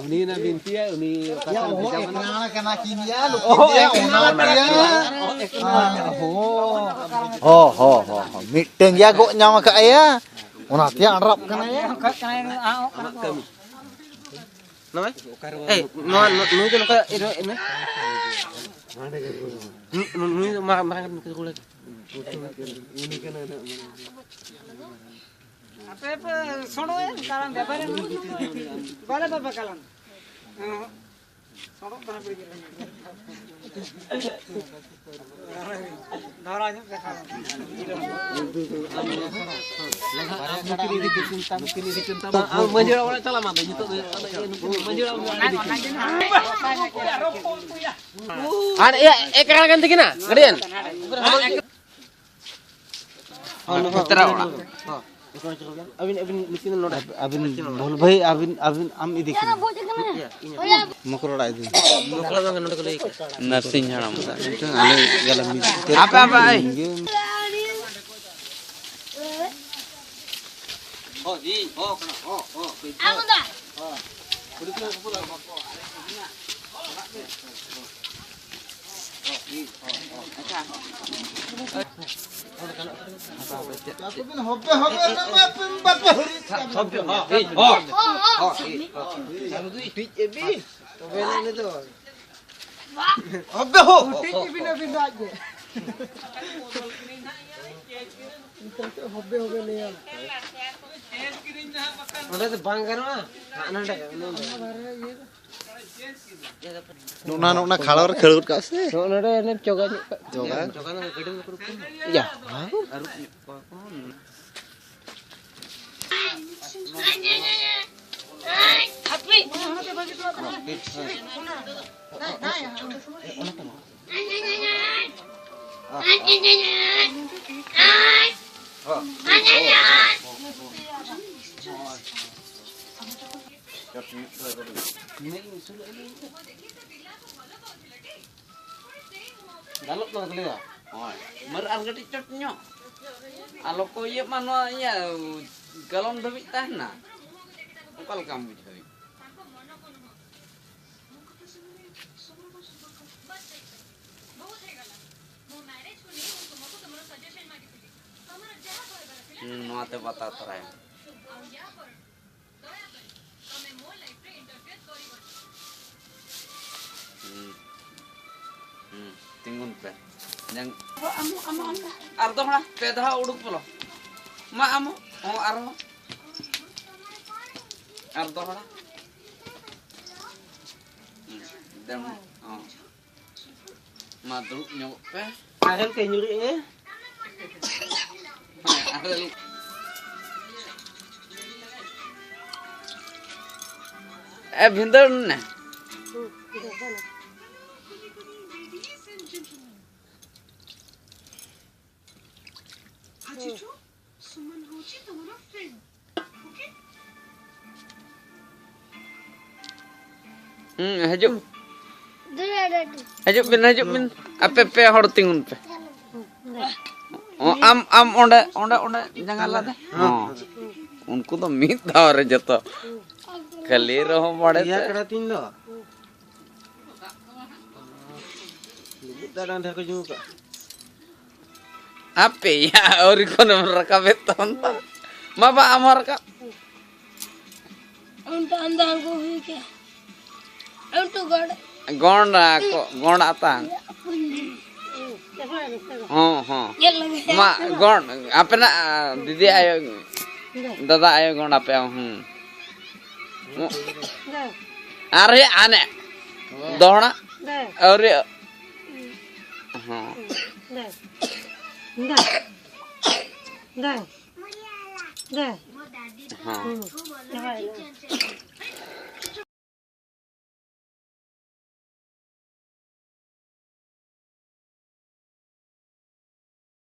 Uni na binti ya, uni kena kini ya, meeting ya kok nyama ke ayah, ona tiang rap kena ya. Nama? Nu itu nuka ini. Nu makan ke kulit. Ini kan ada. apa sono ya kalan व्यापारी bala baba kalan sono bana beli धराज देखा मंजुरा वाला चला माता जी तो मंजुरा ada ya ekor ganti kena gedean putra orang abin likin noda abin bol bhai abin am idik mokroda idik mokroda bang noda kale nursing haram itu ale galam apa apa ai oh di oh kana oh amunda kudu pula Nukna khalor khelut ka se. Nukna ene coga Coga na gedeng kuruk. Iya. Api. Galop na kali ya. Mer arga ticot nyo. Alo ko ye mano ya galon dabi tahna. Ukal kamu jadi. Noate bata tray. Tingun pe. Yang ardo na pedha uduk polo. Ma amo oh armo. Ardo na. Dem oh. Madruk nyok pe. ahel ke nyuri eh Arel. Bhinder na. Hajub bin ape hor tingun pe am onda jangan lah deh unku to mit daw re jato kali roho bade ya kena tindo dadang dah juga ape ya ori kono mereka beton maba amar ka unta andang ko ke untu god gonda tang ma gond apa na didi ayo dada ayo gond apa are ane dohna aure